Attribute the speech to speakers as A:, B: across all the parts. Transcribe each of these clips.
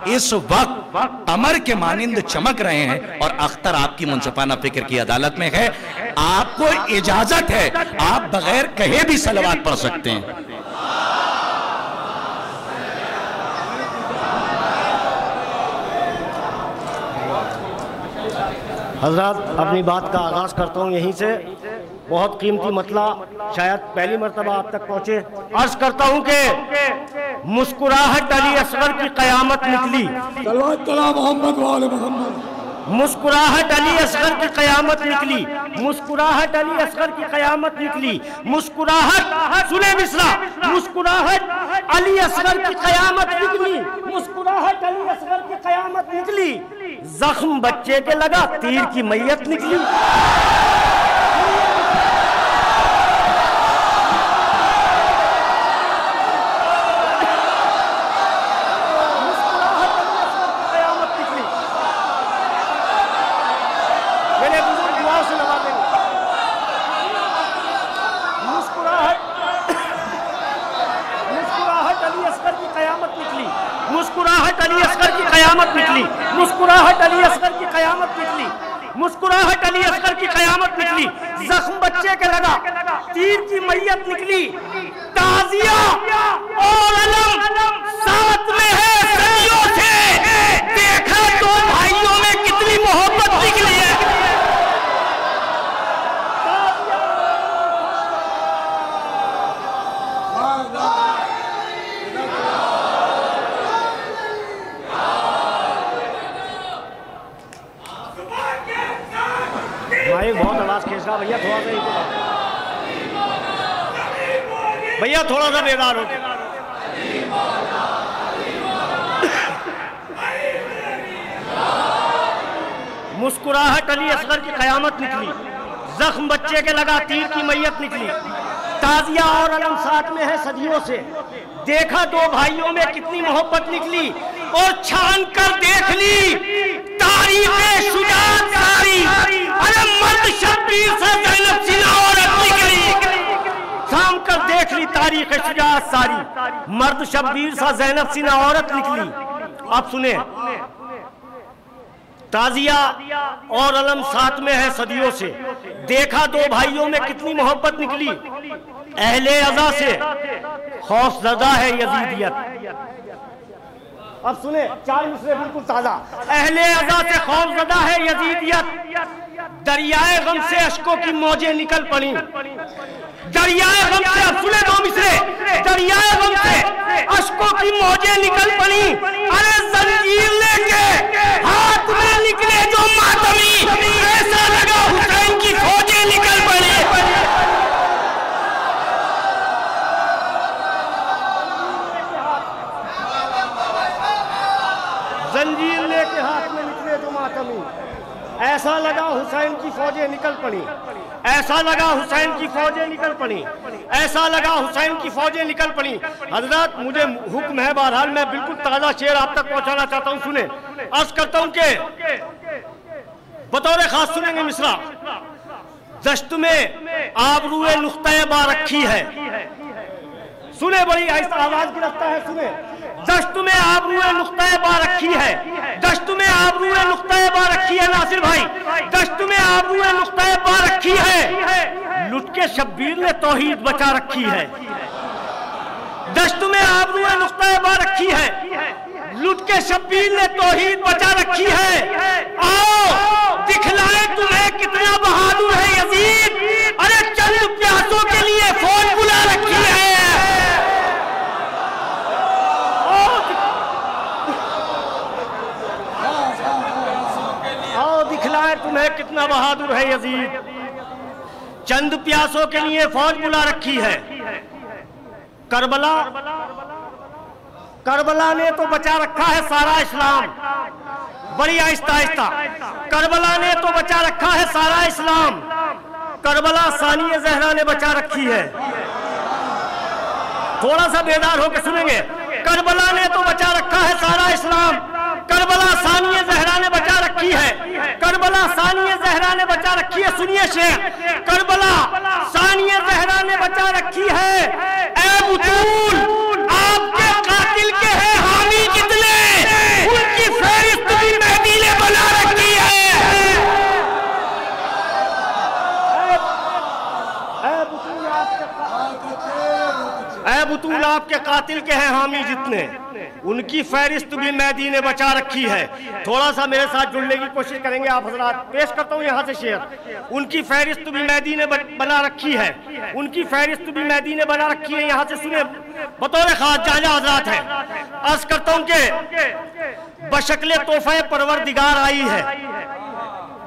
A: इस वक्त अमर के मानिंद चमक रहे हैं और अख्तर आपकी मुंसिफाना फिक्र की अदालत में है। आपको इजाजत है, आप बगैर कहे भी सलवात पढ़ सकते हैं।
B: हजरत अपनी बात का आगाज करता हूँ यहीं से। बहुत कीमती मतला शायद पहली मर्तबा आप तक पहुंचे। अर्ज करता हूँ कि मुस्कुराहट अली असगर की कयामत निकली। मुस्कुराहट अली असगर की कयामत निकली। मुस्कुराहट अली असगर की कयामत निकली। मुस्कुराहट, सुने मिसरा, मुस्कुराहट अली असगर की कयामत निकली। मुस्कुराहट अली असगर की कयामत निकली। जख्म बच्चे के लगा, तीर की मैयत निकली। मुस्कुराहट अली असगर की कयामत निकली। मुस्कुराहट अली असगर की कयामत निकली। मुस्कुराहट अली असगर की कयामत निकली। जख्म बच्चे के लगा, तीर की मैयत निकली। ताजिया और अलम साथ में है सदियों से। देखा दो भाइयों में कितनी मोहब्बत निकली है। भाई बहुत आवाज खींच रहा भैया, थोड़ा सा भैया थोड़ा सा बेदार हो। मुस्कुराहट अली असगर की कयामत निकली। जख्म बच्चे के लगा, तीर की मैयत निकली। ताजिया और अलम साथ में है सदियों से। देखा दो भाइयों में कितनी मोहब्बत निकली। और छान कर देख ली तारीख शुजाअत सारी। अरे मर्द शब्बीर से ज़ैनब सीना औरत निकली। शाम कर देख ली तारीख शुजाअत सारी। मर्द शब्बीर सा ज़ैनब सीना औरत निकली। आप सुने, ताजिया और अलम साथ में है सदियों से। देखा दो भाइयों में कितनी मोहब्बत निकली। अहले अज़ा से खौफज़दा है यजीदियत। अब सुने, चार मिसरे बिल्कुल ताजा। अहले अज़ा से खौफज़दा है यजीदियत। दरियाए गम से अश्कों की मौजें निकल पड़ी। दरियाए गम से, अब सुने दो मिसरे, दरियाए गम से अश्कों की मौजें निकल पड़ी। अरे जंजीर लेके हाथ में निकले जो मातमी। ऐसा लगा हुसैन की फौजें निकल पड़ी। जंजीर लेके हाथ में निकले जो मातमी। ऐसा लगा हुसैन की फौजें निकल पड़ी। ऐसा लगा हुसैन की फौजें निकल पड़ी। ऐसा लगा हुसैन की फौजें निकल पड़ी। हजरत मुझे हुक्म है, बहरहाल मैं बिल्कुल ताजा शेर आप तक पहुंचाना चाहता हूं। सुने, अर्ज करता हूं कि बतौर खास सुनेंगे मिसरा। दश्त में आबरूए नुख्ता बा रखी है। सुने, बड़ी आवाज गिरफ्ता है। सुने, दश्त में आबरूए नुख्ता बा रखी है। दश्त में आबरूए नुख्ता बा रखी है। नासिर भाई, दश्त में आबरूए नुख्ता बा रखी है। लुट के शब्बीर ने तौहीद बचा रखी है। दश्त में आबरूए नुख्ता बा रखी है। लुट के शब्बीर ने तौहीद बचा रखी है। आओ दिखलाए तुम्हें कितना बहादुर है यजीद। अरे चंद प्यासों के लिए फौज बुला रखी है। दिखलाए तुम्हें कितना बहादुर है यजीद। चंद प्यासों के लिए फौज बुला रखी है। करबला, करबला ने तो बचा रखा है सारा इस्लाम। बड़ी आहिस्ता आहिस्ता, करबला ने तो बचा रखा है सारा इस्लाम। करबला सानिया ज़हरा ने बचा रखी है। थोड़ा सा बेदार होकर सुनेंगे। करबला ने तो बचा रखा है सारा इस्लाम। करबला सानिया ज़हरा ने बचा रखी है। करबला सानिया ज़हरा ने बचा रखी है। सुनिए शेर, करबला सानिया ज़हरा ने बचा रखी है। ए बुतूल, आपके कातिल के हैं हामी कितने। आपके कातिल के हैं हामी जितने, उनकी फहरिस्त भी मेहदी ने बचा रखी है। थोड़ा सा मेरे साथ जुड़ने की कोशिश करेंगे आप हजरात। पेश करता हूँ यहाँ से शेर। उनकी फहरिस्त भी मेहदी ने बना रखी है, उनकी फहरिस्त भी मेहदी ने बना रखी है। यहाँ से सुने बतौर खास जहाँ हजरात है। अर्ज करता हूँ कि बशक्ले तोहफे परवरदिगार आई है।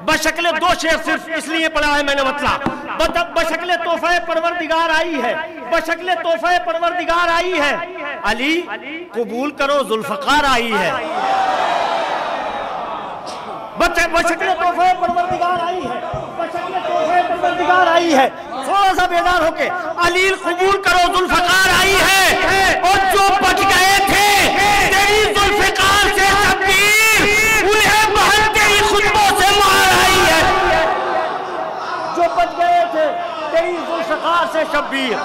B: बशक्ले दो शेर सिर्फ इसलिए पढ़ा है मैंने, मतलब बशक्ले तोहफे परवरदिगार आई है, बशक्ले तोहफे परवरदिगार आई है। अली कबूल करो जुल्फकार आई है। बशक्ले तोहफे परवरदिगार आई है, बशक्ले तोहफे परवरदिगार आई है। थोड़ा सा बेदार होके अली कबूल करो जुल्फकार आई है। और जो बच गए थे तेरी जुल्फकार से शब्बीर, उन्हें बहन तेरी खुतबों से मार आई है। जो बच गए थे तेरी जुल्फकार से शब्बीर,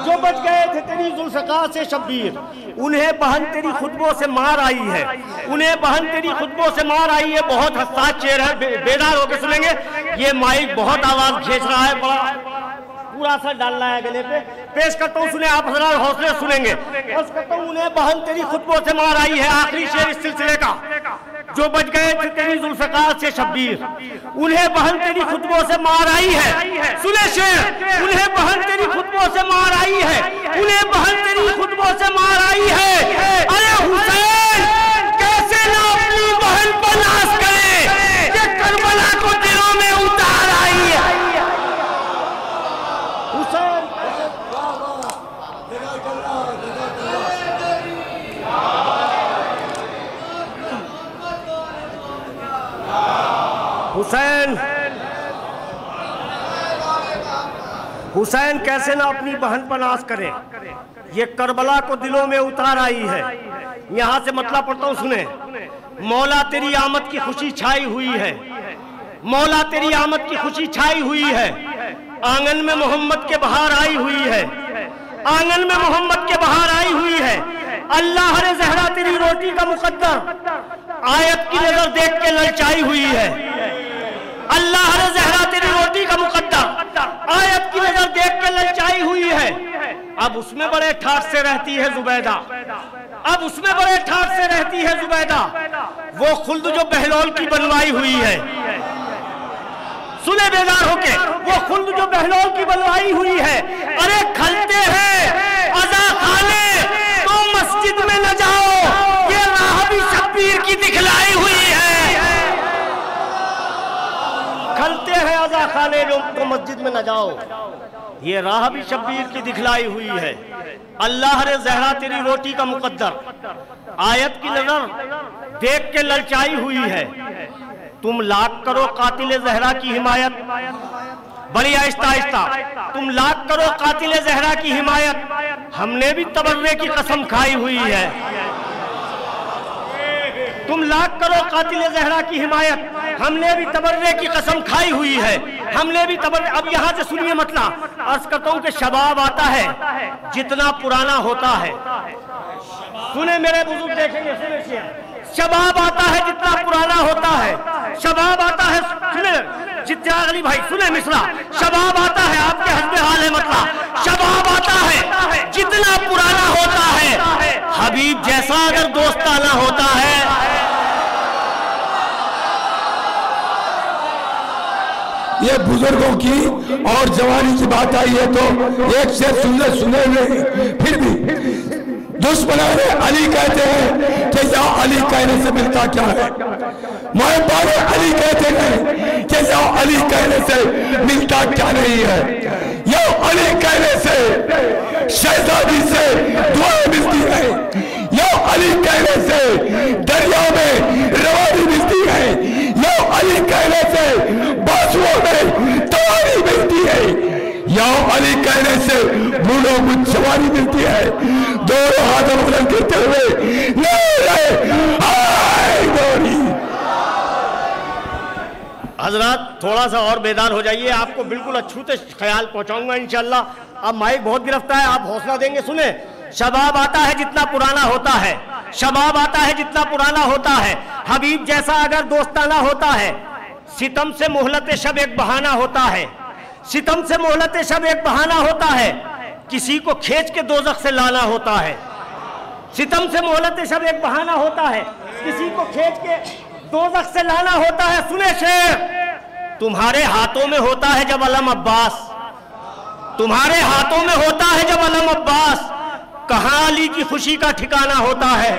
B: जो बच गए थे तेरी जुल्फकार से शब्बीर, उन्हें बहन तेरी खुतबों से मार आई है, उन्हें बहन तेरी खुतबों से मार आई है। बहुत हसास शेर है, बेदार होकर सुनेंगे। ये माइक बहुत आवाज खींच रहा है, बड़ा पूरा असर डाल रहा है गले पे। पेश करता हूँ, सुने आप हजरात, हौसले सुनेंगे। अर्ज करता हूँ, उन्हें बहन तेरी खुतबों से मार आई है। आखिरी शेर इस सिलसिले का। जो बच गए थे तेरी जुल्फकार से शब्बीर, उन्हें बहन तेरी खुतबों से मार आई है। सुने शेर, उन्हें बहन तेरी खुतबों से मार आई है, उन्हें बहन तेरी खुतबों से मार आई है। अरे हुसैन कैसे ना अपनी बहन पर नाश करे, ये करबला को दिलों में उतार आई है। हुसैन हुसैन कैसे ना अपनी बहन पर नाश करे, ये करबला को दिलों में उतार आई है। यहाँ से मतलब पढ़ता हूँ, सुने। मौला तेरी आमद की खुशी छाई हुई है, मौला तेरी आमद की खुशी छाई हुई है। आंगन में मोहम्मद के बहार आई हुई है, आंगन में मोहम्मद के बहार आई हुई है। अल्लाह रे ज़हरा तेरी रोटी का मुकद्दर आयत की नजर देख के ललचाई हुई है। अल्लाह रे ज़हरा तेरी रोटी का मुकद्दर आयत की नजर देख के ललचाई हुई है। अब उसमें बड़े ठाठ से रहती है जुबैदा, अब उसमें बड़े ठाठ से रहती है जुबैदा, वो खुल्द जो बहलोल की बनवाई हुई है। सुने बेदार होके, वो खुल्द जो बहलोल की बनवाई हुई है। अरे खलते हैं अज़ा खाने तो मस्जिद में न जाओ, ये राह भी शब्बीर की दिखलाई हुई है। खलते हैं अज़ा खाने तो मस्जिद में न जाओ, ये राह भी शब्बीर की दिखलाई हुई है। अल्लाह रे ज़हरा तेरी रोटी का मुकद्दर आयत की नजर देख के ललचाई हुई है। तुम लाख करो कातिल ज़हरा की हिमायत, बड़ी आहिस्ता आहिस्ता, तुम लाख करो कातिल ज़हरा की हिमायत, हमने भी तबर्रे की कसम खाई हुई है। तुम लाख करो कातिल ज़हरा की हिमायत, हमने भी तबर्रे की कसम खाई हुई है, हमने भी तबर्रे। अब यहाँ से सुनिए मतलब, अर्ज करता हूँ कि शबाब आता है जितना पुराना होता है। सुने मेरे बुजुर्ग, देखेंगे, सुने, शबाब आता है जितना पुराना होता है, शबाब आता है, सुने जितना अली भाई, सुने मिसरा, शबाब आता है, आपके हस्बे हाल है मतलब, शबाब आता है जितना पुराना होता है, हबीब जैसा अगर दोस्ताना होता है।
C: ये बुजुर्गों की और जवानी की बात आई है तो एक से सुने हुए फिर भी दुश्मनाने अली कहते हैं कि या अली कहने से मिलता क्या है, मोहब्बाने अली कहते हैं कि या अली कहने से मिलता क्या नहीं है। या अली कहने से शहजादी से दुआएं मिलती है, या अली कहने से दरिया में रवानी मिलती है, या अली कहने से बाजुओं में तवारी मिलती है, या अली कहने से बूढ़ों को जवानी मिलती है। दोनों हाथों बुलंद करते हुए
B: हजरात थोड़ा सा और बेदार हो जाइए, आपको बिल्कुल अछूते ख्याल पहुंचाऊंगा इंशाल्लाह। अब माइक बहुत गिरफ्ता है, आप हौसला देंगे। सुने, शबाब आता है जितना पुराना होता है, शबाब आता है जितना पुराना होता है, हबीब जैसा अगर दोस्ताना होता है। सितम से मोहलत शब एक बहाना होता है, सितम से मोहलत शब एक बहाना होता है। किसी को खींच के दोज़ख से लाना होता है। सितम से मोहलत शब एक बहाना होता है, किसी को खींच के दोज़ख से लाना होता है। सुने शेर, तुम्हारे हाथों में होता है जब अलम अब्बास, तुम्हारे हाथों में होता है जब अलम अब्बास, कहाँ अली की खुशी का ठिकाना होता है।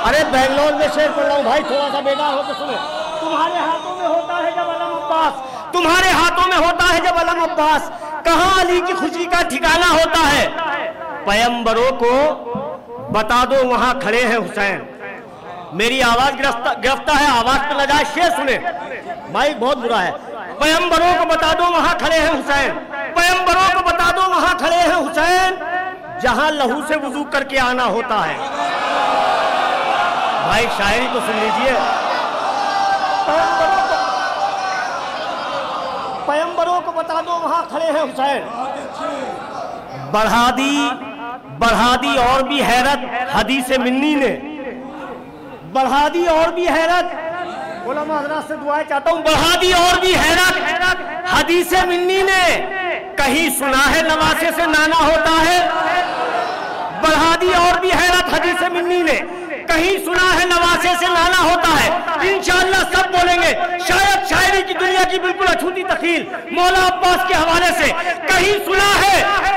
B: अरे बेंगलोर में शेर पढ़ रहा हूँ भाई, थोड़ा सा बेकार हो तो सुने। तुम्हारे हाथों में होता है जब अलम अब्बास, तुम्हारे हाथों में होता है जब अलम अब्बास, कहाँ अली की खुशी का ठिकाना होता है। पैगंबरों को बता दो वहां खड़े हैं हुसैन। मेरी आवाज गिरफ्ता है, आवाज पे लगा, शेर सुने भाई, बहुत बुरा है। पैगंबरों को बता दो वहां खड़े हैं हुसैन, पैगंबरों को बता दो वहां खड़े हैं हुसैन, जहां लहू से वुजू करके आना होता है। भाई शायरी तो सुन लीजिए। पैगंबरों को बता दो वहां खड़े हैं हुसैन। बढ़ा दी और भी हैरत हदीस मिन्नी ने, बढ़ा दी और भी हैरत, उलमा हज़रात से दुआएं चाहता हूं, बढ़ा दी और भी हैरत हदीस मिन्नी ने, कहीं सुना है नवासे से नाना होता है। बढ़ा दी और भी हैरत हदीस मिन्नी ने, कहीं सुना है नवासे से नाना होता है। इंशाअल्लाह सब बोलेंगे। शायद शायरी की दुनिया की बिल्कुल अछूती तखील मौला अब्बास के हवाले से, कहीं सुना है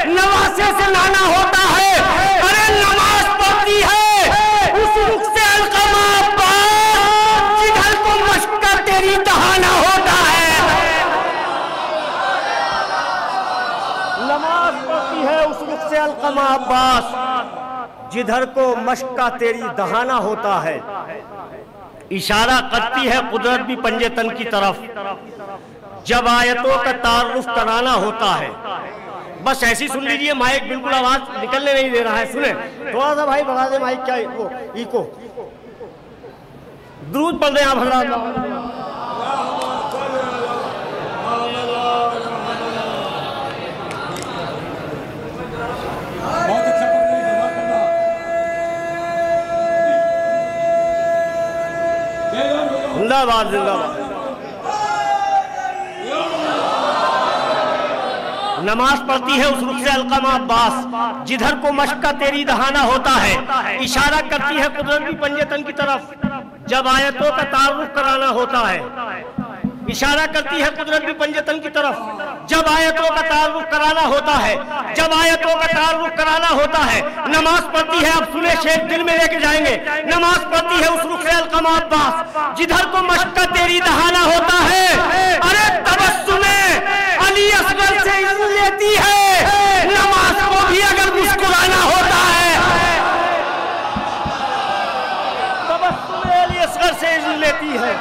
B: नवासे से नाना होता है। अरे नमाज पढ़ती है उस रुख से अलकमा अब्बास, जिधर को मश्क तेरी दहाना होता है। नमाज पढ़ती है उस रुख से अलकमा अब्बास, जिधर को मश्क का तेरी दहाना होता है। इशारा करती है कुदरत भी पंजे तन की तरफ, जब आयतों का तारुफ कराना होता है। बस ऐसी सुन लीजिए, माइक बिल्कुल आवाज निकलने नहीं दे रहा है। सुने थोड़ा सा भाई बढ़ा दे माइक, क्या वो इको। दुरूद पढ़ रहे हैं आप हजरात। जिंदाबाद जिंदाबाद। नमाज पढ़ती है उस रुख से अलकमा अब्बास, जिधर को मश्क का तेरी दहाना होता है। इशारा करती है कुदरत भी पंजे तन की तरफ, जब आयतों का तारुफ कराना होता है। इशारा करती है कुदरत भी पंजे तन की तरफ, जब आयतों का तारुफ कराना होता है। जब आयतों का तारुफ कराना होता है। नमाज पढ़ती है, अब सुने शेख दिल में लेके जाएंगे। नमाज पढ़ती है उस रुख से अलकमा अब्बास, जिधर को मश्क का तेरी दहाना होता है। अरे तबस्सुमे अली असगर से इज़्न लेती है, नमाज को भी अगर मुस्कुराना होता है। तबस्सुमे अली असगर से इज़्न लेती है,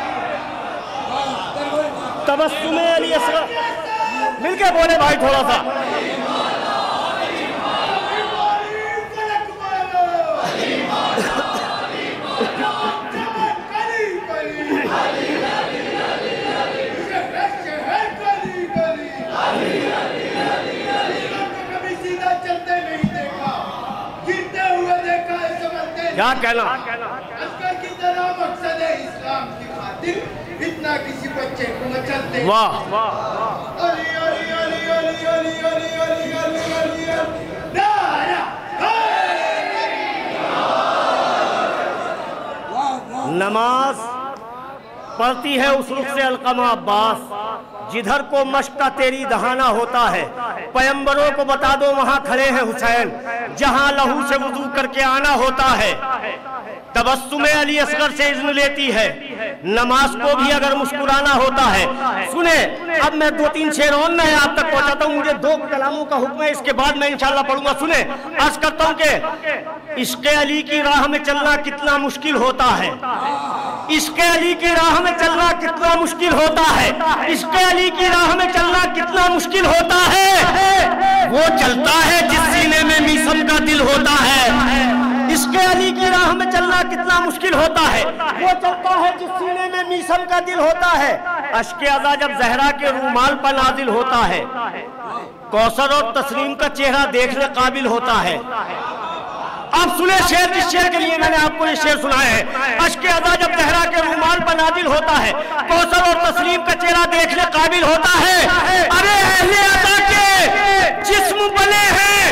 B: तबस्सुमे अली असगर। मिलके बोले भाई थोड़ा सा। क्या कहना,
D: मकसद है इस्लाम की खातिर इतना किसी बच्चे को मचलते।
B: वाह
D: अली अली अली अली अली अली अली अली अली नारा।
B: नमाज पढ़ती है उस रुख से अलकमा अब्बास, जिधर को मश्क का तेरी दहाना होता है। पैगंबरों को बता दो वहां खड़े हैं हुसैन, जहां लहू से वुजू करके आना होता है। तबस्सुमे अली असगर से इज़्न लेती है, नमाज को भी अगर मुस्कुराना होता है। सुने अब मैं 2-3 शेर और नए आप तक पहुंचाता हूं, मुझे 2 कलामों का हुक्म है, इसके बाद मैं इंशाल्लाह पढ़ूंगा। सुने अर्ज करता हूं कि इश्क़े अली की राह में चलना कितना मुश्किल होता है। इश्क़े अली की राह में चलना कितना मुश्किल होता है। इश्क़े अली की राह में चलना कितना मुश्किल होता है। वो चलता है जिस सीने में मीसम का दिल होता है। इश्क़े अली की राह में चलना कितना मुश्किल होता है। वो चलता है जिस सीने में मीसम का दिल होता है। अश्क़े अज़ा जब ज़हरा के रूमाल पर नाज़िल होता है, कौसर और तस्लीम का चेहरा देखने काबिल होता है। अब सुने शेर, जिस शेर के लिए मैंने आपको ये शेर सुनाया है। अश्क़े अज़ा जब ज़हरा के रूमाल पर नाज़िल होता है, कौसर और तस्लीम का चेहरा देखने काबिल होता है। अरे अहले अज़ा के जिस्म बने हैं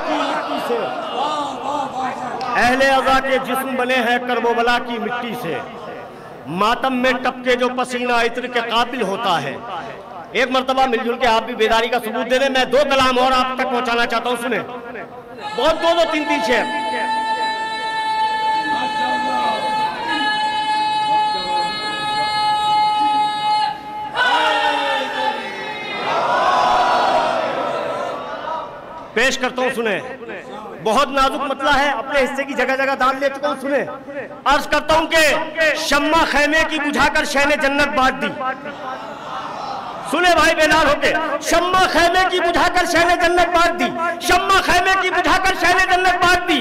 B: की मिट्टी से, अहले अज़ा के जिस्म बने हैं करबला की मिट्टी से, मातम में टपके जो पसीना इत्र के काबिल होता है। एक मर्तबा मिलजुल के आप भी बेदारी का सबूत दे दें। मैं 2 कलाम और आप तक पहुंचाना चाहता हूं, सुने। बहुत 2-2, 3-3 शेर। पेश करता हूं, सुने। बहुत नाजुक मतला है, अपने हिस्से की जगह जगह दान ले चुका हूं, सुने। अर्ज करता हूं कि शम्मा खैमे की बुझाकर शहने जन्नत बांट दी। सुने भाई बेदार होके, शम्मा खैमे की बुझाकर शहने जन्नत बांट दी, शम्मा खैमे की बुझाकर शहने जन्नत बांट दी,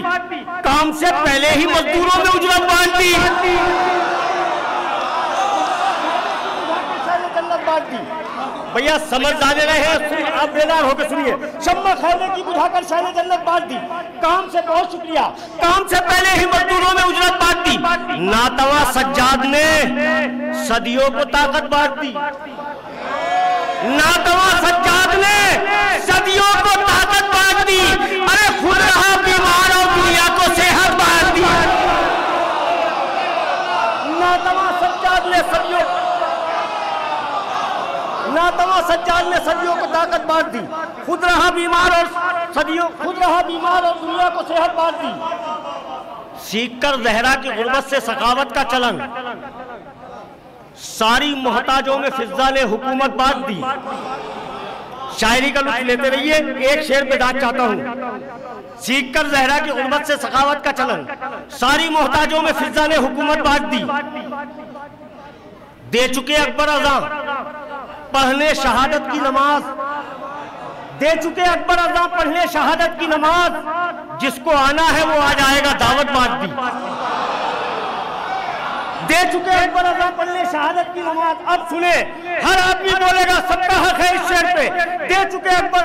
B: काम से पहले ही मजदूरों में उजरत बांट दी, जन्नत बांट दी। भैया समझ जाने रहे हैं, आप बेदार होकर सुनिए। शम्मा खैमे की बुझाकर शहने जन्नत बांट दी, काम से बहुत शुक्रिया, काम से पहले ही मजदूरों में उजरत बांट दी। नातवा सज्जाद ने सदियों को ताकत बांट दी, नातवा सज्जाद ने सदियों को ताकत बांट दी। अरे खुद रहा बीमार और दुनिया को सेहत बांट दी। नातवा सज्जाद ने सदियों को ताकत बांट दी, खुद रहा बीमार और दुनिया को सेहत बांट दी। सीखकर जहरा की गुर्बत से सखावत का चलन, सारी मोहताजों में फिजा ने हुकूमत बांट दी। शायरी का लुत्फ लेते रहिए, एक शेर पे दाद चाहता हूं। सीखकर जहरा की गुर्बत से सखावत का चलन, सारी मोहताजों में फिजा ने हुकूमत बांट दी। दे चुके अकबर आज़म पढ़ने शहादत की नमाज, दे चुके अकबर आज़म पढ़ने शहादत की नमाज, जिसको आना है वो आ जाएगा दावत बांट दी। दे चुके अकबर आज़म पढ़ने शहादत की नमाज। अब सुने, हर आदमी बोलेगा, सबका हक है इस शेर पे। दे चुके अकबर,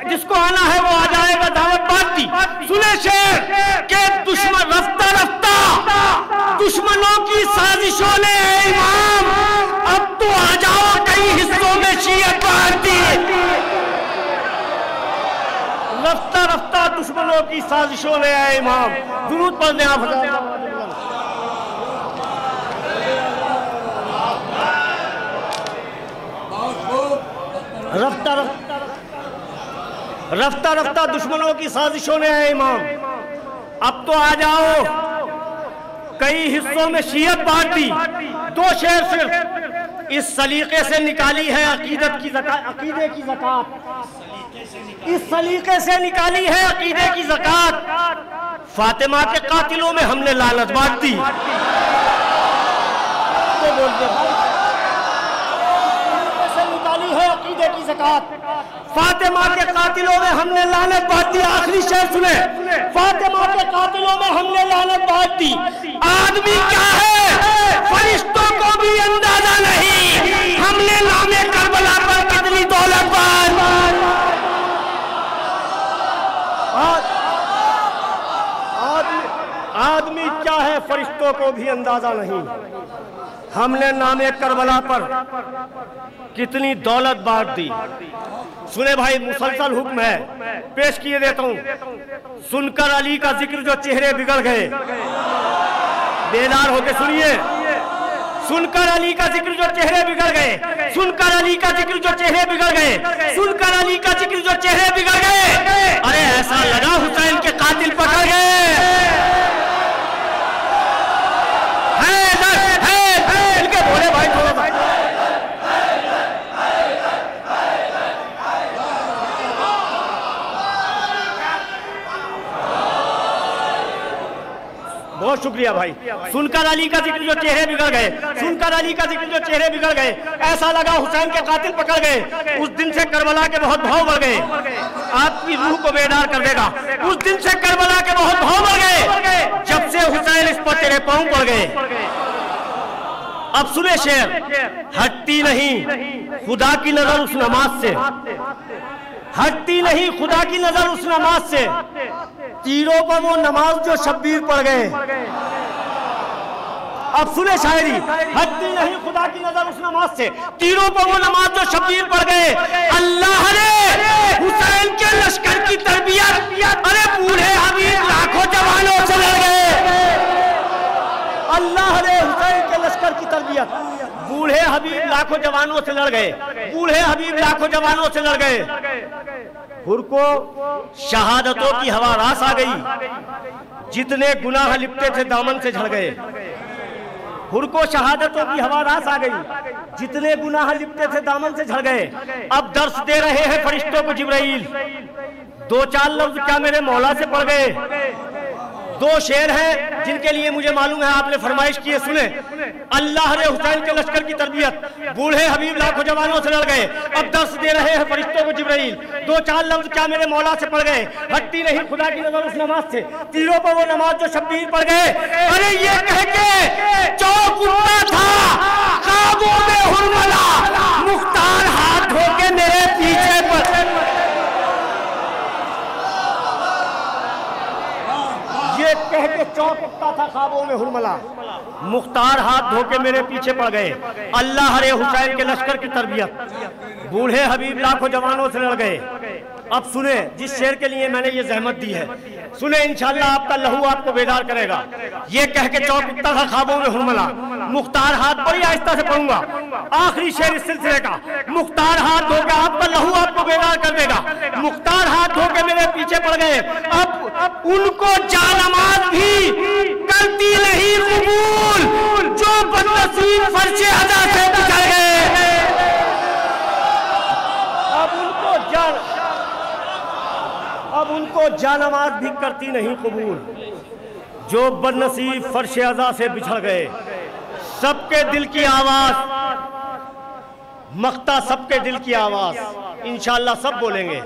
B: जिसको आना है वो आ जाएगा दावत बांट दी। सुने शेर के दुश्मन रफ्ता रफ्ता दुश्मनों की साजिशों ने इमाम, अब तो आ जाओ कई हिस्सों में शियत बांट दी। रफ्ता रफ्ता दुश्मनों की साजिशों ने इमाम। दुरूद पढ़ने आप रफ्ता रफ्ता दुश्मनों की साजिशों ने है इमाम, अब तो आ जाओ कई हिस्सों में शियत बांट दी। 2 शेर सिर्फ। इस सलीके से निकाली है अकीदे की ज़कात, इस सलीके से निकाली है अकीदे की ज़कात। फातिमा के कातिलों में हमने लानत बांट दी। तो बोलते है अकीदे की ज़कात, फातिमा के कातिलों में हमने लानत बांट दी। आखिरी शेर सुने, फातिमा के कातिलों में हमने लानत बांट दी। आदमी क्या है फरिश्तों को भी अंदाजा नहीं, हमने नामे करबला पर कितनी दौलत बांट। आदमी क्या है फरिश्तों को भी अंदाजा नहीं, हमने नामे करबला पर कितनी दौलत बांट दी। सुने भाई, मुसलसल हुक्म है, पेश किए देता हूं। सुनकर अली का जिक्र जो चेहरे बिगड़ गए, बेदार होके सुनिए। सुनकर अली का जिक्र जो चेहरे बिगड़ गए, सुनकर अली का जिक्र जो चेहरे बिगड़ गए, सुनकर अली का जिक्र जो चेहरे बिगड़ गए। अरे ऐसा लगा हुसैन के कातिल पकड़ गए। बोले भाई थोड़ा भाई, बहुत शुक्रिया भाई। सुनकर अली का जिक्र जो चेहरे बिगड़ गए, सुनकर अली का जिक्र जो चेहरे बिगड़ गए, ऐसा लगा हुसैन के कातिल पकड़ गए। उस दिन से करबला के बहुत भाव बढ़ गए, आपकी रूह को बेदार कर देगा। उस दिन से करबला के बहुत भाव बढ़ गए, जब से हुसैन इस पर तेरे पांव पड़ गए। अब सुने शेर, हटती नहीं खुदा की नजर उस नमाज से, हटती नहीं खुदा की नजर उस नमाज से, तीरों पर वो नमाज जो शब्बीर पड़ गए। अब सुने शायरी, हटती नहीं खुदा की नजर उस नमाज से, तीरों पर वो नमाज जो शब्बीर पड़ गए। अल्लाह ने हुसैन के लश्कर की तरबियत अरे बूढ़े हबीब लाखों जवानों से लड़ गए। अल्लाह ने हुसैन के लश्कर की तरबियत, बूढ़े हबीब लाखों जवानों से लड़ गए, बूढ़े हबीब लाखों जवानों से लड़ गए। हुर को शहादतों की हवा रास आ गई, जितने गुनाह लिपटे थे दामन से झड़ गए। हुर को शहादतों की हवा रास आ गई, जितने गुनाह लिपटे थे दामन से झड़ गए। अब दर्श दे रहे हैं फरिश्तों को जिब्राइल, दो चार लफ्ज क्या मेरे मौला से पड़ गए। दो शेर हैं जिनके लिए मुझे मालूम है आपने फरमाइश की है, सुने। अल्लाह ने हुसैन के लश्कर की तरबियत, बूढ़े हबीब लाखों जवानों से लड़ गए। अब दर्श दे रहे हैं फरिश्तों को जिब्राइल, दो चार लफ्ज क्या मेरे मौला से पड़ गए। हटती नहीं खुदा की नजर उस नमाज से, तीरों पर वो नमाज जो शब्बीर पड़ गए। अरे ये कह के चौक उठता था ख्वाबों में हुरमला, मुख्तार हाथ धो के मेरे पीछे पर। ये कह के चौक उठता था ख्वाबों में हुरमला, मुख्तार हाथ धो के मेरे पीछे पड़ गए। अल्लाह रे हुसैन के लश्कर की तरबियत, बूढ़े हबीब लाखों जवानों से लड़ गए। अब सुने जिस शेर के लिए मैंने ये जहमत दी है, सुने इंशाअल्लाह आपका लहू आपको बेदार करेगा। ये कह के चौक उठता था ख्वाबों में हुरमला, मुख्तार हाथ, बड़ी आहिस्ता से पढ़ूंगा, आखिरी शेर इस सिलसिले का। मुख्तार हाथ धो के आपका लहू आपको बेदार कर देगा। मुख्तार हाथ धो के मेरे पीछे पड़ गए। अब उनको जानमाज भी करती नहीं कबूल, जो बदनसीब फर्शे अदा से बिछड़ गए। अब उनको जानमाज भी करती नहीं कबूल, जो बदनसीब फर्श अज़ा से बिछड़ गए। सबके दिल की आवाज, मख्ता सबके दिल की आवाज, इंशाअल्लाह सब बोलेंगे।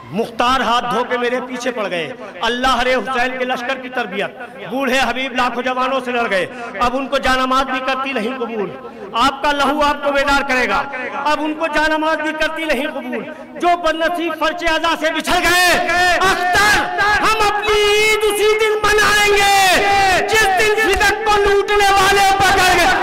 B: मुख्तार हाथ धो के मेरे पीछे पड़ गए। अल्लाह रे हुसैन के लश्कर की तरबियत, बूढ़े हबीब लाखों जवानों से लड़ गए। अब उनको जानमाज भी करती नहीं कबूल, आपका लहू आपको बेदार करेगा। अब उनको जानमाज भी करती नहीं कबूल, जो बदनसीब फर्शे अज़ा से बिछड़ गए। अख्तर हम अपनी ईद उसी दिन मनाएंगे जिस दिन फिदक को लूटने वाले पकड़ गए।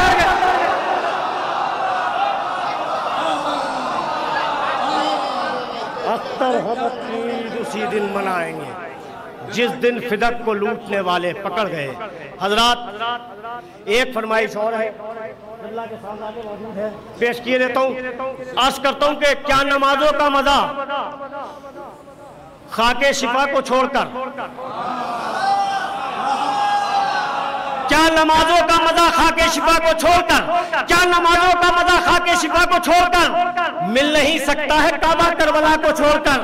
B: अख्तर हम अपनी ईद उसी दिन मनाएंगे जिस दिन फिदक को लूटने वाले पकड़ गए। हजरात एक फरमाइश और है, अल्लाह के सामने मौजूद है, पेश किए देता हूँ। अर्ज करता हूँ कि क्या नमाजों का मजा खाके शिफा को छोड़कर, क्या नमाजों का मजा खाके शिफा को छोड़कर, क्या नमाजों का मजा खाके शिफा को छोड़कर मिल नहीं सकता है काबा करबला को छोड़कर।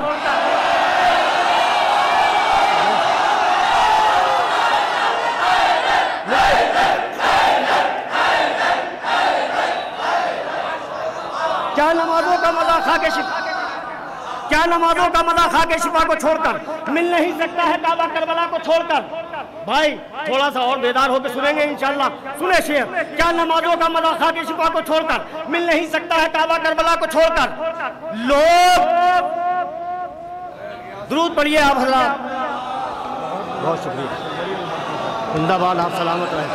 B: क्या नमाजों का मजा खाके शिफा, क्या नमाजों का मजा खाके शिफा को छोड़कर मिल नहीं सकता है काबा करबला को छोड़कर। भाई थोड़ा सा और बेदार होकर सुनेंगे इंशाअल्लाह। सुने शेर, क्या नमाजों का मजा खाके शिफा को छोड़कर मिल नहीं सकता है काबा करबला को छोड़कर। लोग दुरूद पढ़िए आप हज़रात। बहुत शुक्रिया, जिंदाबाद, आप सलामत रहे।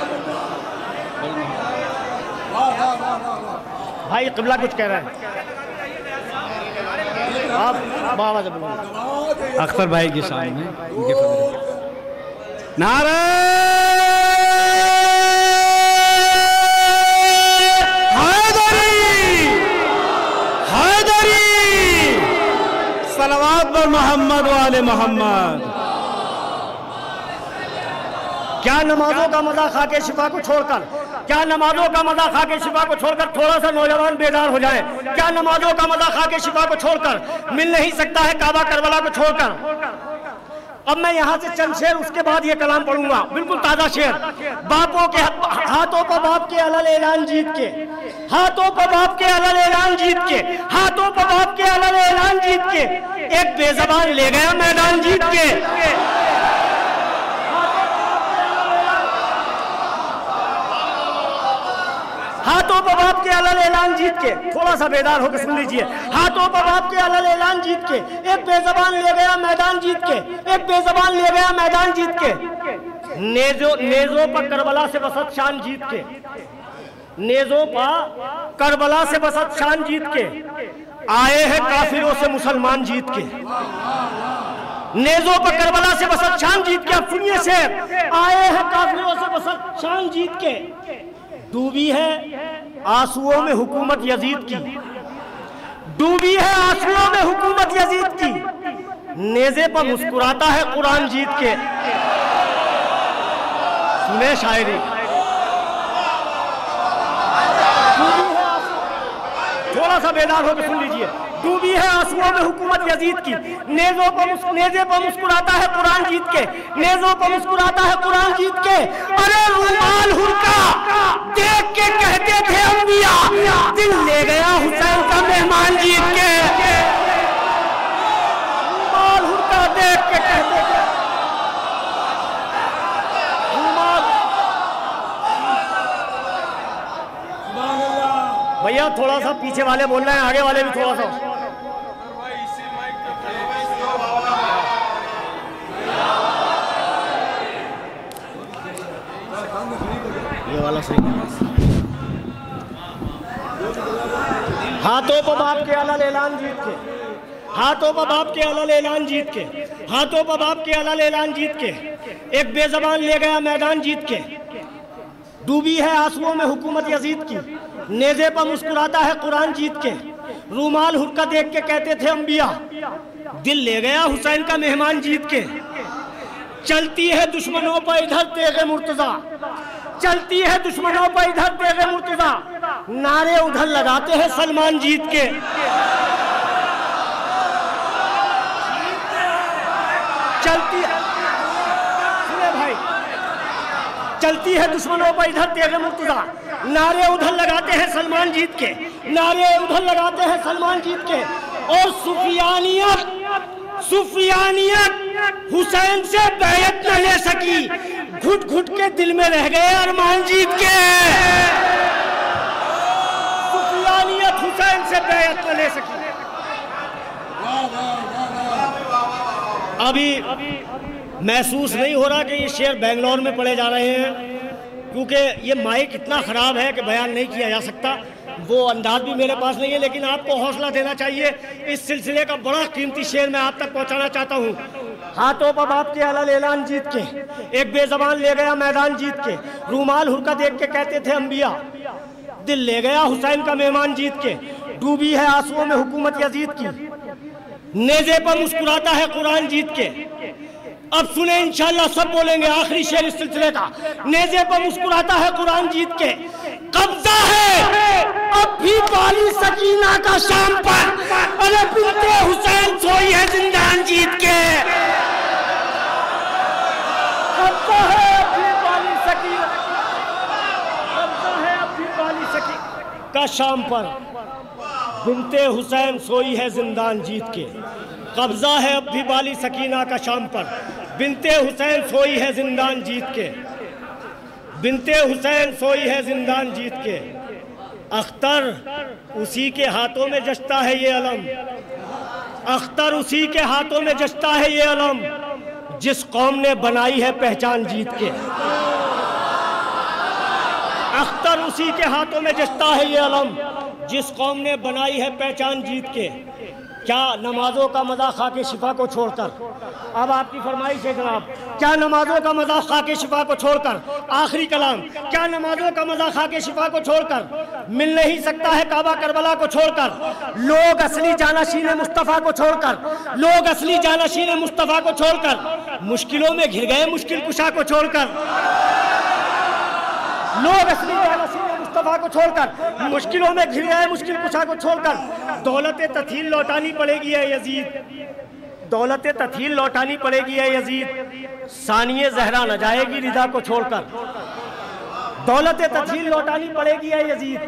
B: भाई क़िबला कुछ कह रहे हैं, आप बाबा से बोलो।
E: अख्तर भाई के सामने नारे हैदरी, हैदरी, सलवात पर मोहम्मद वाले मोहम्मद।
B: क्या नमाजों का मजा खाके शिफा को छोड़कर, क्या नमाजों का मजा खाके शिफा को छोड़कर थोड़ा सा नौजवान बेदार हो जाए। क्या नमाजों का मजा खाके शिफा को छोड़कर मिल नहीं सकता है काबा करबला को छोड़कर। अब मैं यहाँ से चंद शेर, उसके बाद ये कलाम पढ़ूंगा, बिल्कुल ताजा शेर। बापों के हाथों पर बाप के अलल ऐलान जीत के, हाथों पर बाप के अलल ऐलान जीत के, हाथों पर बाप के अलल ऐलान जीत के, एक बेजबान ले गया मैदान जीत के। हाथों पर बाप के अलल ऐलान जीत के, थोड़ा सा बेदार होकर सुन लीजिए। हाथों पर बाप के अलल ऐलान जीत के, एक बेजबान ले गया मैदान जीत के, एक बेजबान ले गया मैदान जीत के। नेजों पर करबला से बसत शान जीत के, नेजों पर करबला से बसत शान जीत के, आए हैं काफिरों से मुसलमान जीत के। नेजों पर करबला से बसत शान जीत के, आप सुनिए शेर, आए हैं काफिलों से बसत शान जीत के, डूबी है आंसुओं में हुकूमत यजीद की, डूबी है आंसुओं में हुकूमत यजीद की, नेज़े पर मुस्कुराता है कुरान जीत के। सुने शायरी, थोड़ा सा बेदार होकर सुन लीजिए। डूबी है आंसुओं में हुकूमत यजीद की, नेज़े पर मुस्कुराता है कुरान जीत के, नेज़ों पर मुस्कुराता है कुरान जीत के। अरे रुमाल हुरका देख के कहते थे अंबिया, दिल ले गया हुसैन का मेहमान जीत के। रुमाल हुरका देख के कहते थे, भैया थोड़ा सा पीछे वाले बोल रहे हैं, आगे वाले भी थोड़ा सा। ये वाला सही। हाथों पर बाप के अलल ऐलान जीत के, हाथों पर बाप के अलल ऐलान जीत के, हाथों पर बाप के अलल ऐलान जीत के, एक बेज़बान ले गया मैदान जीत के। डूबी है आंसुओं में हुकूमत यजीद की, नेज़े पर मुस्कुराता है कुरान जीत के। रूमाल हुक्का देख के कहते थे अंबिया, दिल ले गया हुसैन का मेहमान जीत के। चलती है दुश्मनों पर इधर तेगे मुर्तजा, चलती है दुश्मनों पर इधर तेगे मुर्तजा, नारे उधर लगाते हैं सलमान जीत के। चलती है, सुने भाई, चलती है दुश्मनों पर इधर तेगे मुर्तजा, नारे उधर लगाते हैं सलमान जीत के, नारे उधर लगाते हैं सलमान जीत के। और सुफियानियत, सुफियानियत हुसैन से बैयत न ले सकी, घुट घुट के दिल में रह गए अरमान जीत के। सुफियानियत हुसैन से बैयत न ले सकी। अभी महसूस नहीं हो रहा कि ये शेर बेंगलोर में पढ़े जा रहे हैं, क्योंकि ये माइक इतना ख़राब है कि बयान नहीं किया जा सकता, वो अंदाज भी मेरे पास नहीं है। लेकिन आपको हौसला देना चाहिए, इस सिलसिले का बड़ा कीमती शेर मैं आप तक पहुंचाना चाहता हूं। हाथों पर बाप के अलल ऐलान जीत के, एक बेज़बान ले गया मैदान जीत के। रूमाल हुरका देख के कहते थे अंबिया, दिल ले गया हुसैन का मेहमान जीत के। डूबी है आंसुओं में हुकूमत यजीद की, नेज़े पर मुस्कुराता है कुरान जीत के। अब सुने इंशाअल्लाह सब बोलेंगे, आखिरी शेर इस सिलसिले का। नेज़े पर मुस्कुराता है कुरान जीत के, कब्जा है अब भी बाली सकीना का शाम पर, अरे बिन्ते हुसैन सोई है जिंदान जीत के। कब्जा है अब भी बाली सकीना, कब्जा है अब भी बाली सकीना का शाम पर, बिन्ते हुसैन सोई है जिंदान जीत के। कब्जा है अब भी बाली सकीना का शाम पर, बिन्ते हुसैन सोई है जिंदान जीत के। बिन्ते हुसैन सोई है जिंदान जीत के। अख्तर उसी के हाथों में जचता है ये अलम, अख्तर उसी के हाथों में जचता है ये अलम, जिस कौम ने बनाई है पहचान जीत के। अख्तर उसी के हाथों में जचता है ये अलम, जिस कौम ने बनाई है पहचान जीत के। क्या नमाजों का मजा खा के शिफा को छोड़कर, अब आपकी फरमाइश है जनाब, क्या नमाजों का मजा खा के शिफा को छोड़कर, आखिरी कलाम, क्या नमाजों का मजा खा के शिफा को छोड़कर मिल नहीं सकता है काबा करबला को छोड़कर। लोग असली जानाशीन मुस्तफ़ा को छोड़कर, लोग असली जानाशीन मुस्तफ़ा को छोड़कर मुश्किलों में घिर गए मुश्किल कुशा को छोड़कर। लोग असली जानाशीन मुस्तफ़ा को छोड़कर मुश्किलों में घिर गए मुश्किल कुशा को छोड़कर। दौलत तथील लौटानी पड़ेगी है यजीद, दौलत तथील लौटानी पड़ेगी है यजीद, सानिए जहरा न जाएगी रिदा को छोड़कर। दौलत तथील लौटानी पड़ेगी है यजीद,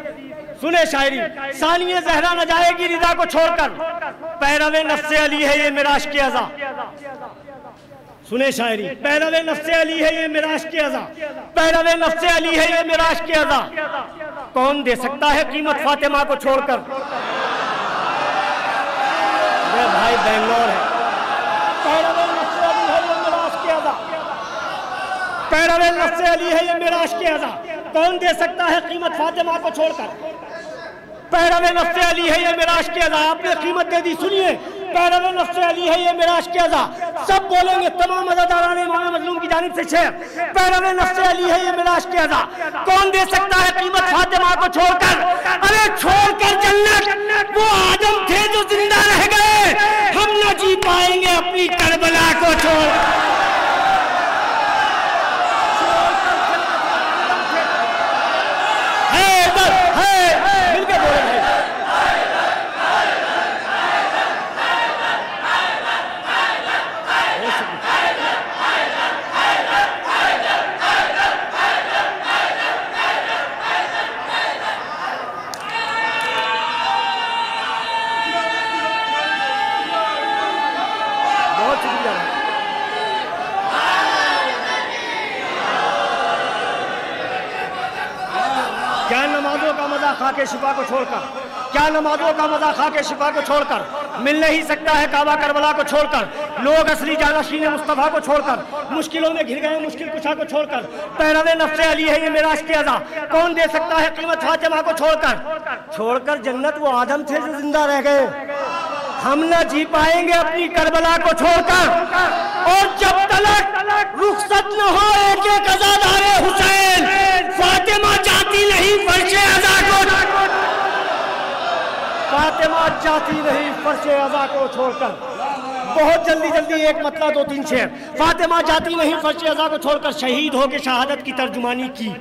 B: सुने शायरी, सानिए जहरा न जाएगी रिदा को छोड़कर। पैरवे नफ्से अली है ये मेरा इश्क़ अज़ा, सुने शायरी, पैरवे नफ्से अली है ये मेरा इश्क़ अज़ा, पैरवे नफ्से अली है ये मेरा इश्क़ अज़ा। कौन दे सकता है कीमत फातिमा को छोड़कर। भाई बेंगलोर है, पैरवे नफ्से अली है ये मेरा इश्क़ अज़ा, पैरवे नफ्से अली है ये मेरा इश्क़ अज़ा। कौन दे सकता है कीमत फातिमा को छोड़कर। पैरवे नफ्से अली है ये मेरा इश्क़ अज़ा, आपने कीमत दे दी। सुनिए, पैरवे नफ्स अली है ये मेरा इश्क़ अज़ा। सब बोलेंगे तमाम अज़ादारान इमाम मज़लूम की जानिब से शेर, पैरवे नफ्स अली है ये मेरा इश्क़ अज़ा। कौन दे सकता है कीमत फातिमा को छोड़कर? अरे छोड़कर जन्नत वो आदम थे जो जिंदा रह गए, हम न जी पाएंगे अपनी करबला को छोड़। क्या नमाजों का मजा खा के शिफा को छोड़कर, क्या नमाजों का मजा खा के शिफा को छोड़कर मिल नहीं सकता है काबा करबला को छोड़कर। लोग असली जानशीन मुस्तफ़ा को छोड़कर, मुश्किलों में घिर गए मुश्किल कुशा को छोड़कर। पैरवे नफ्स अली है ये मेरा इश्क़ अज़ा। कौन दे सकता है कीमत फातिमा को छोड़कर जन्नत वो आदम थे जो जिंदा रह गए, हम न जी पाएंगे अपनी करबला को छोड़कर। और जब तलक रुखसत न हो एक एक अज़ादारे हुसैन, फातिमा जाती नहीं फर्शे अज़ा को, फातिमा जाती नहीं फर्शे अज़ा को छोड़कर। बहुत जल्दी जल्दी एक मतलब दो तीन शेर। फातिमा जाती नहीं फर्शे अज़ा को छोड़कर, शहीद हो के शहादत की तर्जुमानी की,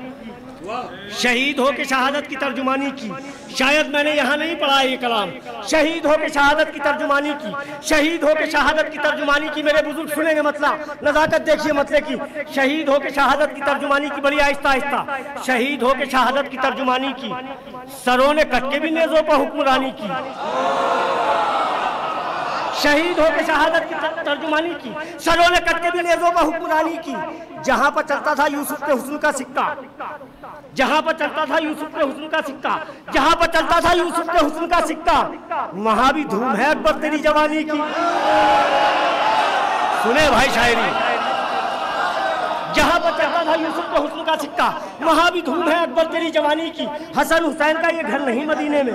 B: शहीद हो के शहादत की तर्जुमानी की। शायद मैंने यहाँ नहीं पढ़ा ये कलाम। शहीद हो के शहादत की तर्जुमानी की, शहीद हो के शहादत की तर्जुमानी की। मेरे बुजुर्ग सुनेंगे मतलब, नज़ाकत देखिए मतलब की। शहीद हो के शहादत की तर्जुमानी की, बड़ी आहिस्ता आहिस्ता। शहीद हो के शहादत की तर्जुमानी की, सरों ने कट के भी नेज़ों पर हुक्मरानी की। शहीद हो के शहादत की तर्जुमानी की, सरों ने कट के भी नेज़ों पर हुक्मरानी की। जहाँ पर चलता था यूसुफ के हुस्न का सिक्का, जहाँ पर चलता था यूसुफ के हुस्न का सिक्का, जहाँ पर चलता था यूसुफ के हुस्न का सिक्का, वहाँ भी धूम है अकबर तेरी जवानी की। सुने भाई शायरी। जहाँ पर चलता था यूसुफ के हुस्न का सिक्का, वहाँ भी धूम है अकबर तेरी जवानी की। हसन हुसैन का ये घर नहीं मदीने में,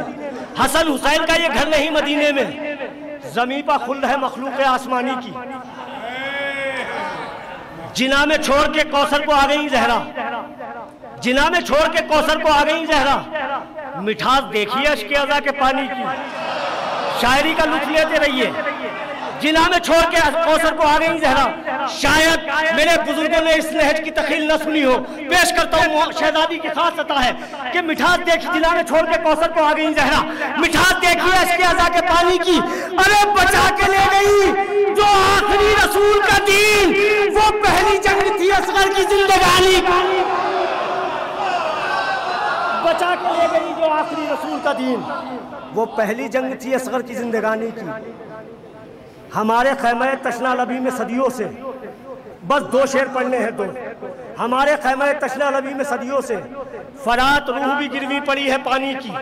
B: हसन हुसैन का ये घर नहीं मदीने में। ज़मीं पर खुल्द है मखलूक आसमानी की। जिना में छोड़ के कौसर को आ गई जहरा, जिना में छोड़ के कौसर को आ गई जहरा। मिठास देखिए इश्क़ अज़ा के पानी की। शायरी का लुत्फ़ लेते रहिए। जिना में छोड़ के कौसर को आ गई जहरा। शायद मेरे बुजुर्गों ने इस लहज की तख़ील न सुनी हो। पेश करता हूँ शहजादी की खास सता है कि मिठास देखी जिना में छोड़ के कौसर को आ गई जहरा। मिठास देखिए इश्क़ अज़ा के पानी की। अरे बचा के ले गई जो आखिरी रसूल का दीन, वो पहली जंग थी असगर की जिंदगानी। बचा के ले गई जो आखिरी रसूल का दीन, वो पहली जंग थी असगर की जिंदगानी की। हमारे खैमे तशना लबी में सदियों से, बस दो शेर पढ़ने हैं दो। हमारे खैमे तशना लबी में सदियों से फरात रूह भी गिरवी पड़ी है पानी की।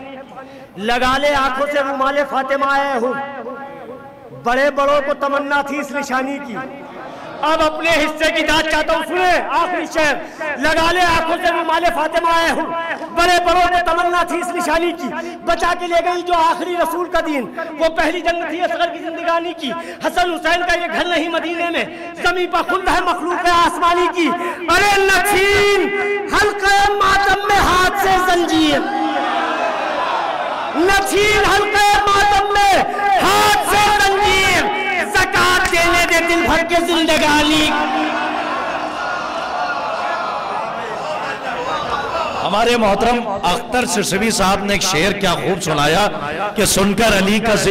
B: लगा ले आंखों से रुमाले फातिमा आए हूँ, बड़े बड़ों को तमन्ना थी इस निशानी की। अब अपने हिस्से की दाद चाहता हूँ, सुने आखिरी शेर। लगा ले आंखों से रुमाले फातिमा आए हूँ, बड़े बड़ों को तमन्ना थी इस निशानी की। बचा के ले गई जो आखिरी रसूल का दीन, वो पहली जंग थी असगर की जिंदगानी की। हसन हुसैन का ये घर नहीं मदीने में, ज़मीं पर खुल्द है मखलूक आसमानी की। अरे नछीन हल्के मातम में हाथ से जंजीर, नछीन हल्के मातम में हाथ से जंजीर। ज़कात देने दे दिल भर के जिंदगानी।
A: हमारे मोहतरम अख्तर सिरसवी साहब ने एक शेर क्या खूब सुनाया कि सुनकर अली का जिक्र